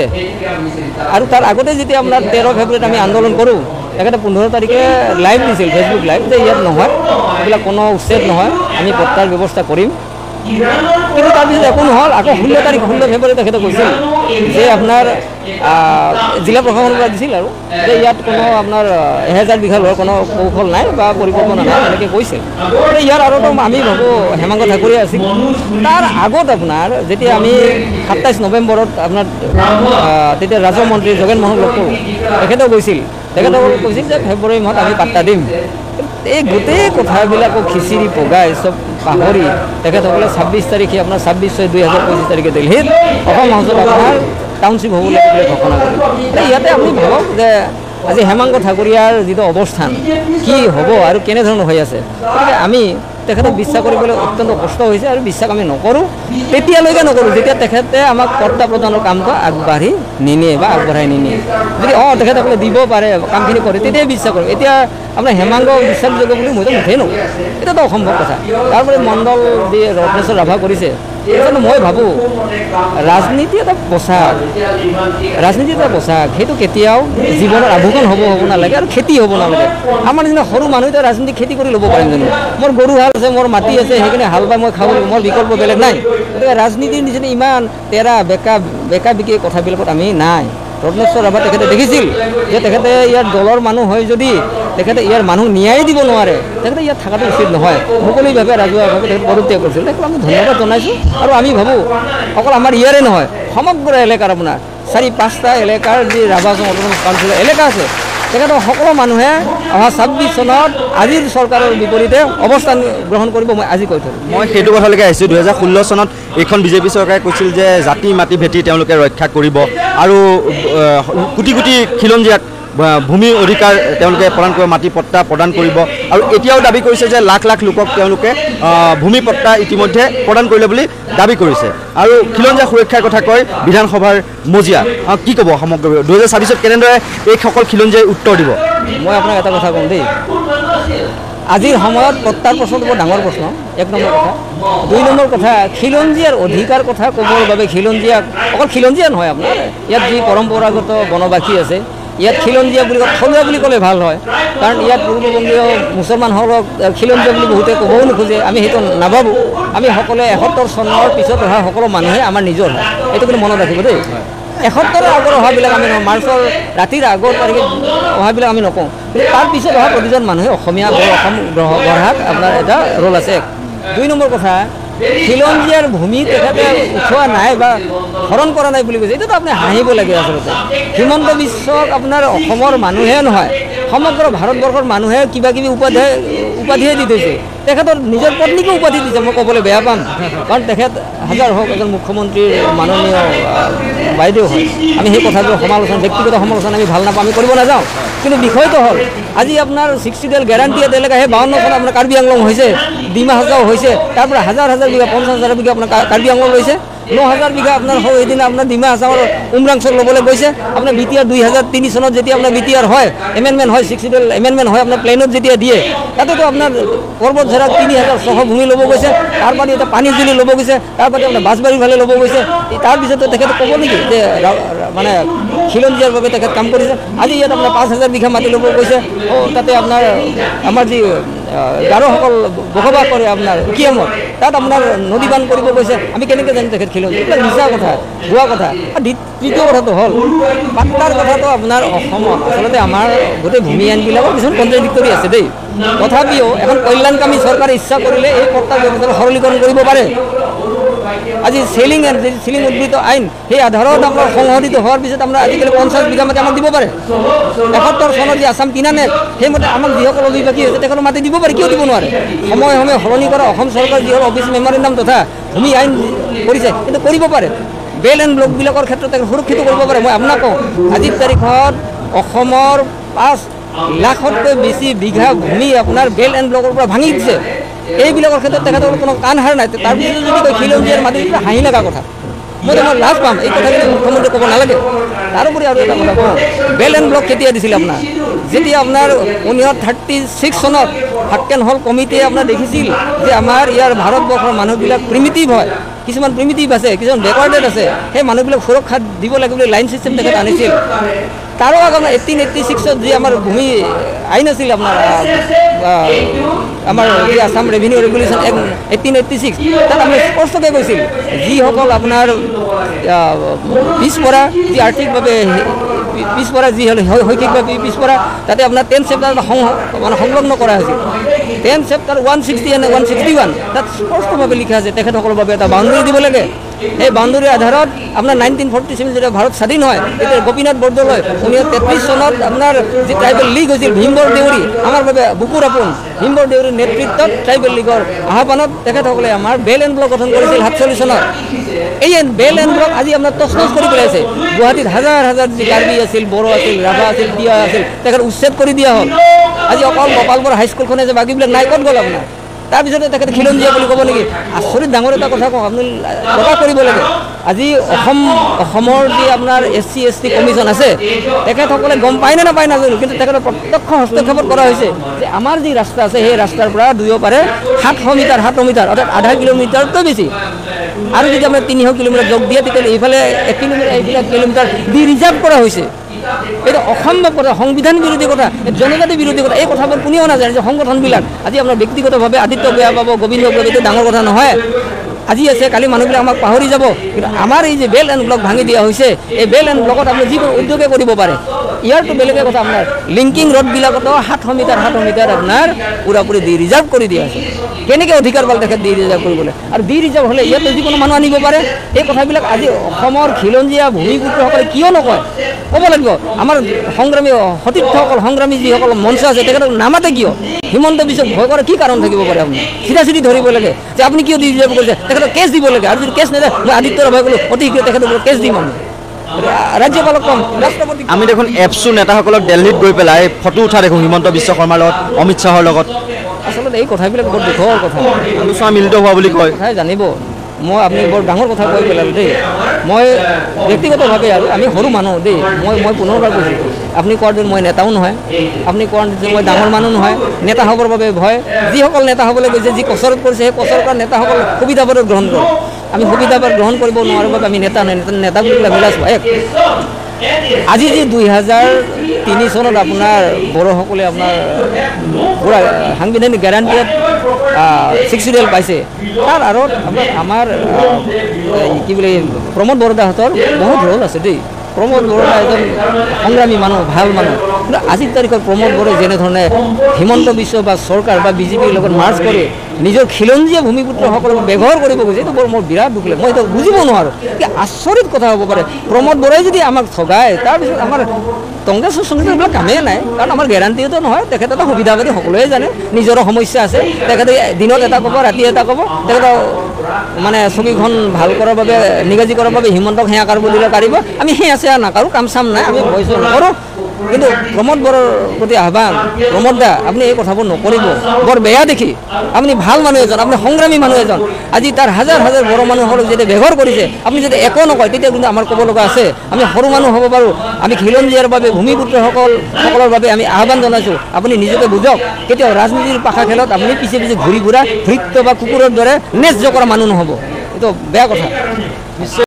আৰু তাৰ আগতে যেতিয়া আপোনাৰ 13 ফেব্ৰুৱাৰীত আমি আন্দোলন কৰোঁ তেখেতে 15 তাৰিখে লাইভ দিছিল ফেচবুক লাইভ যে ইয়াত নহয় এইবিলাক কোনো উচ্ছেদ নহয় আমি পট্টাৰ ব্যৱস্থা কৰিম কিন্তু তাৰপিছত একো নহ'ল আকৌ 16 ফেব্ৰুৱাৰী তেখেতে কৈছিল যে আপোনাৰ জিলা প্ৰশাসনৰ পৰা দিছিল আৰু যে ইয়াত কোনো আপোনাৰ 1000 বিঘা লোৱাৰ কোনো কৌশল নাই বা পৰিকল্পনা নাই এনেকৈ কৈছিল ইয়াৰ আৰুতো আমি ভাবোঁ হেমাংগ ঠাকুৰীয়া আছিল তাৰ আগত আপোনাৰ যেতিয়া আমি 27 নৱেম্বৰত আপোনাৰ তেতিয়া ৰাজহ মন্ত্ৰী যোগেন মোহন লগ কৰোঁ তেখেতেও কৈছিল তেখেতসকলে কৈছিল যে ফেব্ৰুৱাৰী মাহত আমি পাত্তা দিম এই গোটেই কথাবিলাকো খিচিৰি পগাই চব পাহৰি তেখেতসকলে 26 তাৰিখে আপোনাৰ 26/6/2025 তাৰিখে দিল্লীত অসম হাউচত আপোনাৰ টাউনশ্বিপ হ'ব লাগে বুলি ঘোষণা কৰিলে ইয়াতে আপুনি ভাবক যে আজি হেমাংগ ঠাকুৰীয়াৰ যিটো অৱস্থান কি হ'ব আৰু কেনেধৰণৰ হৈ আছে গতিকে আমি তেখেতক বিশ্বাস কৰিবলৈ অত্যন্ত কষ্ট হৈছে আৰু বিশ্বাস আমি নকৰোঁ তেতিয়ালৈকে নকৰোঁ যেতিয়া তেখেতে আমাক কৰ্তা প্ৰদানৰ কামটো আগবাঢ়ি নিনিয়ে বা আগবঢ়াই নিনিয়ে যদি তেখেতসকলে দিব পাৰে কামখিনি কৰে তেতিয়াই বিশ্বাস কৰোঁ এতিয়া আপোনাৰ হেমাংগ বিশ্বাসযোগ্য বুলি মইতো মুঠেই নকৰোঁ এতিয়াতো অসম্ভৱ কথা তাৰপৰা মণ্ডল যি ৰত্নেশ্বৰ ৰাভা কৰিছে সেইকাৰণে মই ভাবোঁ ৰাজনীতি এটা পোচাক, সেইটো কেতিয়াও জীৱনৰ আভূষণ হ'ব নালাগে আৰু খেতি হ'ব নালাগে। আমাৰ নিচিনা সৰু মানুহে ৰাজনীতি খেতি কৰি ল'ব পাৰিম জানো? মোৰ গৰু হাল আছে, মোৰ মাটি আছে, সেইখিনি হাল বাই মই খাব লাগিব, মোৰ বিকল্প বেলেগ নাই। গতিকে ৰাজনীতিৰ নিচিনা ইমান তেৰা বেকা বিকি কথাবিলাকত আমি নাই। ৰত্নেশ্বৰ ৰাভা তেখেতে দেখিছিল যে তেখেতে ইয়াৰ দলৰ মানুহ হয় যদি তেখেতে ইয়াৰ মানুহ ন্যায় দিব নোৱাৰে, তেখেতে ইয়াত থকাটো উচিত নহয়। মুকলিভাৱে ৰাজহুৱাভাৱে তেখেতে পদত্যাগ কৰিছিল, তেখেতক আমি ধন্যবাদ জনাইছোঁ। আৰু আমি ভাবোঁ অকল আমাৰ ইয়াৰে নহয়, সমগ্ৰ এলেকাৰ আপোনাৰ 4-5টা এলেকাৰ যি ৰাভা অট'নমাছ কাউন্সিলৰ এলেকা আছে, তেখেতৰ সকলো মানুহে অহা 26 চনত আজিৰ চৰকাৰৰ বিপৰীতে অৱস্থান গ্ৰহণ কৰিব। মই আজি কৈ থলোঁ, মই সেইটো কথালৈকে আহিছোঁ। 2016 চনত এইখন বিজেপি চৰকাৰে কৈছিল যে জাতি মাটি ভেটি তেওঁলোকে ৰক্ষা কৰিব আৰু কোটি কোটি খিলঞ্জীয়াক ভূমি অধিকাৰ তেওঁলোকে প্ৰদান কৰিব, মাটি পট্টা প্ৰদান কৰিব। আৰু এতিয়াও দাবী কৰিছে যে লাখ লাখ লোকক তেওঁলোকে ভূমি পট্টা ইতিমধ্যে প্ৰদান কৰিলে বুলি দাবী কৰিছে। আৰু খিলঞ্জীয়া সুৰক্ষাৰ কথা কয় বিধানসভাৰ মজিয়া। কি ক'ব সমগ্ৰ 2026 কেনেদৰে এইসকল খিলঞ্জীয়াই উত্তৰ দিব? মই আপোনাক এটা কথা কওঁ দেই, আজিৰ সময়ত পট্টাৰ প্ৰশ্নটো বৰ ডাঙৰ প্ৰশ্ন, 1 নম্বৰ কথা। 2 নম্বৰ কথা, খিলঞ্জীয়াৰ অধিকাৰ কথা ক'বৰ বাবে খিলঞ্জীয়াক অকল খিলঞ্জীয়া নহয়, আপোনাৰ ইয়াত যি পৰম্পৰাগত বনবাসী আছে, ইয়াত খিলঞ্জীয়া বুলি থলুৱা বুলি ক'লে ভাল হয়, কাৰণ ইয়াত পূৰ্ববংগীয় মুছলমানসকলক খিলঞ্জীয়া বুলি বহুতে ক'বও নোখোজে। আমি সেইটো নাভাবোঁ। আমি সকলোৱে 71 চনৰ পিছত অহা সকলো মানুহে আমাৰ নিজৰ হয়, এইটো কিন্তু মনত ৰাখিব দেই। 71ৰ আগৰ অহাবিলাক আমি নহয়, মাৰ্চৰ ৰাতিৰ আগৰ তাৰিখে অহাবিলাক আমি নকওঁ, কিন্তু তাৰ পিছত অহা প্ৰতিজন মানুহে অসমীয়া অসম গঢ়াত আপোনাৰ এটা ৰোল আছে। 2 নম্বৰ কথা, খিলঞ্জীয়াৰ ভূমি তেখেতে উঠোৱা নাই বা হৰণ কৰা নাই বুলি কৈছে, এইটোতো আপুনি হাঁহিব লাগে আচলতে। হিমন্ত বিশ্বক আপোনাৰ অসমৰ মানুহে নহয়, সমগ্ৰ ভাৰতবৰ্ষৰ মানুহে কিবা কিবি উপাধিয়ে দি থৈছে। তেখেতৰ নিজৰ পত্নীকো উপাধি দিছে, মই ক'বলৈ বেয়া পাম, কাৰণ তেখেত হাজাৰ হওক এজন মুখ্যমন্ত্ৰীৰ মাননীয় বাইদেউ হয়। আমি সেই কথাটো ব্যক্তিগত সমালোচনা আমি ভাল নাপাওঁ, আমি কৰিব নাযাওঁ। কিন্তু বিষয়টো হ'ল আজি আপোনাৰ 60 গেৰাণ্টি এতিয়ালৈকে সেই 52 চনত আপোনাৰ কাৰ্বি আংলং হৈছে, ডিমা হাছাও হৈছে, তাৰ পৰা হাজাৰ বিঘা 50,000 বিঘা আপোনাৰ কাৰ্বি আংলং লৈছে, 9,000 বিঘা আপোনাৰ সেইদিনা আপোনাৰ ডিমা হাছাওৰ উমৰাংচল ল'বলৈ গৈছে। আপোনাৰ BTR 2003 চনত যেতিয়া আপোনাৰ BTR হয়, এমেণ্ডমেণ্ট হয়, 60 এমেণ্ডমেণ্ট হয়, আপোনাৰ প্লেনত যেতিয়া দিয়ে, তাতেতো আপোনাৰ পৰ্বত ঝাৰত 3,600 ভূমি ল'ব গৈছে, তাৰ পৰা এটা পানীজুলি ল'ব গৈছে, তাৰ পৰা আপোনাৰ বাছবাৰীৰ ফালে ল'ব গৈছে। তাৰপিছতো তেখেতে ক'ব নেকি যে মানে খিলঞ্জীয়াৰ বাবে তেখেত কাম কৰিছে? আজি ইয়াত আপোনাৰ 5,000 বিঘা মাটি ল'ব গৈছে, তাতে আপোনাৰ আমাৰ যি গাৰোসকল বসবাস কৰে আপোনাৰ উকিয়ামত, তাত আপোনাৰ নদী বান্ধ কৰিব গৈছে। আমি কেনেকৈ জানো তেখেত খিলঞ্জীয়া? এইবিলাক মিছা কথা, ভুৱা কথা। তৃতীয় কথাটো হ'ল পাট্টাৰ কথাটো আপোনাৰ অসমত আচলতে আমাৰ গোটেই ভূমি আইনবিলাকৰ কিছুমান কণ্ট্ৰাডিক্টৰী আছে দেই। তথাপিও এখন কল্যাণকামী চৰকাৰে ইচ্ছা কৰিলে এই পট্টা ব্যৱস্থাটো সৰলীকৰণ কৰিব পাৰে। আজি চেলিং উদ্বৃত্ত আইন সেই আধাৰত আপোনাৰ সংশোধিত হোৱাৰ পিছত আপোনাৰ আজিকালি 50 বিঘা মাটি আমাক দিব পাৰে। 71 চনত যি আছাম কিনানে সেইমতে আমাক যিসকল অভিবাসী হৈছে তেখেতৰ মাটি দিব পাৰে, কিয় দিব নোৱাৰে? সময়ে সময়ে সলনি কৰা অসম চৰকাৰ যিসকল অফিচ মেমৰেণ্ডাম তথা ভূমি আইন কৰিছে, কিন্তু কৰিব পাৰে। বেল এণ্ড ব্লকবিলাকৰ ক্ষেত্ৰত সুৰক্ষিত কৰিব পাৰে। মই আপোনাক কওঁ, আজিৰ তাৰিখত অসমৰ 5 লাখতকৈ বেছি বিঘা ভূমি আপোনাৰ বেল এণ্ড ব্লকৰ পৰা ভাঙি দিছে। এইবিলাকৰ ক্ষেত্ৰত তেখেতৰ কোনো কাণ হাৰ নাই। তাৰপিছত যদি কয় খিলঞ্জীয়াৰ মাটি, হাঁহি লগা কথা। মই লাজ পাম, এই কথাখিনি মুখ্যমন্ত্ৰীয়ে ক'ব নালাগে। তাৰোপৰি আৰু এটা কথা কওঁ, বেল এণ্ড ব্লক কেতিয়া দিছিলে আপোনাৰ? যেতিয়া আপোনাৰ 1936 চনত হাক্কেন হল কমিটিয়ে আপোনাৰ দেখিছিল যে আমাৰ ইয়াৰ ভাৰতবৰ্ষৰ মানুহবিলাক প্ৰিমিটিভ হয়, কিছুমান প্ৰিমিটিভ আছে, কিছুমান বেকৱাৰ্ডেড আছে, সেই মানুহবিলাক সুৰক্ষা দিব লাগে বুলি লাইন চিষ্টেম তেখেত আনিছিল। তাৰো আগত 1886 যি আমাৰ ভূমি আইন আছিল আপোনাৰ আমাৰ যি আছাম ৰেভিনিউ ৰেগুলেশ্যন এক্ট 1886, তাত আপুনি স্পষ্টকৈ কৈছিল যিসকল আপোনাৰ পিছপৰা, যি আৰ্থিকভাৱে পিছপৰা, যি শৈক্ষিকভাৱে পিছপৰা, তাতে আপোনাৰ 10 চেপ্টাৰ মানে সংলগ্ন কৰা হৈছিল। 10 চেপ্টাৰ 160 and 161 তাত স্পষ্টভাৱে লিখা আছে তেখেতসকলৰ বাবে এটা বাউণ্ডেৰী দিব লাগে। সেই বাউণ্ডেৰীৰ আধাৰত আপোনাৰ 1947 যেতিয়া ভাৰত স্বাধীন হয়, তেতিয়া গোপীনাথ বৰদলৈ 1933 চনত আপোনাৰ যি ট্ৰাইবেল লীগ হৈছিল, ভীমবৰ দেউৰী আমাৰ বাবে বুকুৰ আপোন, ভীমবৰ দেউৰীৰ নেতৃত্বত ট্ৰাইবেল লীগৰ আহ্বানত তেখেতসকলে আমাৰ বেল এণ্ড ব্লক গঠন কৰিছিল 47 চনত। এই বেল এণ্ড ব্লক আজি আপোনাৰ তছনছ কৰি পেলাইছে। গুৱাহাটীত হাজাৰ হাজাৰ যি কাৰ্বি আছিল, বড়ো আছিল, ৰাভা আছিল, তিৱা আছিল, তেখেত উচ্ছেদ কৰি দিয়া হ'ল। আজি অকল গোপালপুৰ হাইস্কুলখনে যে বাকীবিলাক নাই, ক'ত গ'ল আপোনাৰ? তাৰপিছতে তেখেতে খিলঞ্জীয়া বুলি ক'ব নেকি? আচৰিত ডাঙৰ এটা কথা কওঁ, আপুনি প্ৰকাশ কৰিব লাগে। আজি অসমৰ যি আপোনাৰ SC ST কমিশ্যন আছে, তেখেতসকলে গম পায় নে নাপায় নাজানো, কিন্তু তেখেতৰ প্ৰত্যক্ষ হস্তক্ষেপত কৰা হৈছে যে আমাৰ যি ৰাস্তা আছে সেই ৰাস্তাৰ পৰা দুয়ো পাৰে 700 মিটাৰ অৰ্থাৎ আধা কিলোমিটাৰতকৈ বেছি আৰু যদি আপোনাৰ 300 কিলোমিটাৰ যোগ দিয়ে তেতিয়াহ'লে এইফালে 1 কিলোমিটাৰ 1 কিলোমিটাৰ দি ৰিজাৰ্ভ কৰা হৈছে। এইটো অসম্ভৱ কথা, সংবিধান বিৰোধী কথা, জনজাতি বিৰোধী কথা। এই কথাবোৰ কোনেও নাজানে যে সংগঠনবিলাক আজি আপোনাৰ ব্যক্তিগতভাৱে আদিত্য বেয়া পাব, গোবিন্দ বেয়া পাব, এইটো ডাঙৰ কথা নহয়। আজি আছে কালি মানুহবিলাক আমাক পাহৰি যাব, কিন্তু আমাৰ এই যে বেল এণ্ড ব্লক ভাঙি দিয়া হৈছে, এই বেল এণ্ড ব্লকত আপুনি যিকোনো উদ্যোগে কৰিব পাৰে। ইয়াৰটো বেলেগে কথা, আপোনাৰ লিংকিং ৰোডবিলাকতো 700 মিটাৰ আপোনাৰ পুৰাপুৰি দি ৰিজাৰ্ভ কৰি দিয়া আছে। কেনেকৈ অধিকাৰ পালে তেখেত দি ৰিজাৰ্ভ কৰিবলৈ? আৰু দি ৰিজাৰ্ভ হ'লে ইয়াতো যিকোনো মানুহ আনিব পাৰে। এই কথাবিলাক আজি অসমৰ খিলঞ্জীয়া ভূমিপুত্ৰসকলে কিয় নকয়? ক'ব লাগিব। আমাৰ সংগ্ৰামী সতীৰ্থসকল, সংগ্ৰামী যিসকল মঞ্চ আছে তেখেতক নামাতে কিয়? হিমন্ত বিশ্বক ভয় কৰে কি কাৰণ থাকিব পাৰে? আপুনি চিধা ধৰিব লাগে যে আপুনি কিয় দি ৰিজাৰ্ভ কৰিছে, তেখেতক কেছ দিব লাগে। আৰু যদি কেছ নিদিয়ে মই আদিত্যৰ ভয় ক'লোঁ অতি শীঘ্ৰে তেখেতৰ কেছ দিম। আমি ৰাজ্যপালক কম, ৰাষ্ট্ৰপতি। আমি দেখোন এপছু নেতাসকলক দিল্লীত গৈ পেলাই ফটো উঠা দেখোঁ হিমন্ত বিশ্ব শৰ্মাৰ লগত, অমিত শ্বাহৰ লগত। আচলতে এই কথাবিলাক বৰ দুখৰ কথা, আলোচনা মিলিত হোৱা বুলি কয়। কথাই জানিব। মই আপুনি বৰ ডাঙৰ কথা কৈ পেলালোঁ দেই। মই ব্যক্তিগতভাৱে আৰু আমি সৰু মানুহ দেই, মই পুনৰবাৰ কৈছোঁ, আপুনি কোৱাৰ দিন মই নেতাও নহয়, আপুনি কোৱাৰ দিন মই ডাঙৰ মানুহ নহয়। নেতা হ'বৰ বাবে ভয়। যিসকল নেতা হ'বলৈ গৈছে, যি কচৰত কৰিছে, সেই কচৰত কৰা নেতাসকল সুবিধাবাদ গ্ৰহণ কৰে। আমি সুবিধাবাদ গ্ৰহণ কৰিব নোৱাৰোঁ বাবে আমি নেতা বুলি পেলাই মিলাইছোঁ। আজি যি 2003 চনত আপোনাৰ বড়োসকলে আপোনাৰ পুৰা সাংবিধানিক গেৰাণ্টিত 6 পাইছে, তাৰ আঁৰত আমাৰ কি বুলি প্ৰমোদ বৰদাহঁতৰ বহুত ৰোল আছে দেই। প্ৰমোদ বৰদা এজন সংগ্ৰামী মানুহ, ভাল মানুহ। কিন্তু আজিৰ তাৰিখত প্ৰমোদ বৰাই যেনেধৰণে হিমন্ত বিশ্ব বা চৰকাৰ বা বিজেপিৰ লগত মাৰ্চ কৰি নিজৰ খিলঞ্জীয়া ভূমিপুত্ৰসকলক ব্যৱহাৰ কৰিব গৈছে, এইটো মোৰ বিৰাট দুখ লাগে। মই এইটো বুজিব নোৱাৰোঁ। কি আচৰিত কথা হ'ব পাৰে। প্ৰমোদ বৰাই যদি আমাক ঠগায়, তাৰপিছত আমাৰ কংগ্ৰেছ এইবিলাক কামেই নাই। কাৰণ আমাৰ গেৰাণ্টিটো নহয়, তেখেত এটা সুবিধাবাদী, সকলোৱে জানে নিজৰো সমস্যা আছে। তেখেতে দিনত এটা ক'ব, ৰাতি এটা ক'ব। তেখেতৰ মানে ছবিখন ভাল কৰাৰ বাবে, নিগাজি কৰাৰ বাবে হিমন্তক সেয়া কাৰিব দিলে কাৰিব, আমি সেয়া চেয়া নাকাৰোঁ, কাম চাম নাই, আমি ভয় চয় নকৰোঁ। কিন্তু প্ৰমোদ বৰৰ প্ৰতি আহ্বান, প্ৰমোদ দা আপুনি এই কথাবোৰ নকৰিব, বৰ বেয়া দেখি। আপুনি ভাল মানুহ এজন, আপুনি সংগ্ৰামী মানুহ এজন। আজি তাৰ হাজাৰ হাজাৰ বড়ো মানুহসকলক যেতিয়া ব্যৱহাৰ কৰিছে, আপুনি যদি একো নকয় তেতিয়া কিন্তু আমাৰ ক'ব লগা আছে। আমি সৰু মানুহ হ'ব পাৰোঁ, আমি খিলঞ্জীয়াৰ বাবে, ভূমিপুত্ৰসকলৰ বাবে আমি আহ্বান জনাইছোঁ, আপুনি নিজকে বুজক। কেতিয়াও ৰাজনীতিৰ পাশা খেলত আপুনি পিছে পিছে ঘূৰি ঘূৰা ভৃত্য বা কুকুৰৰ দৰে নেজ জকৰা মানুহ নহ'ব। এইটো বেয়া কথা।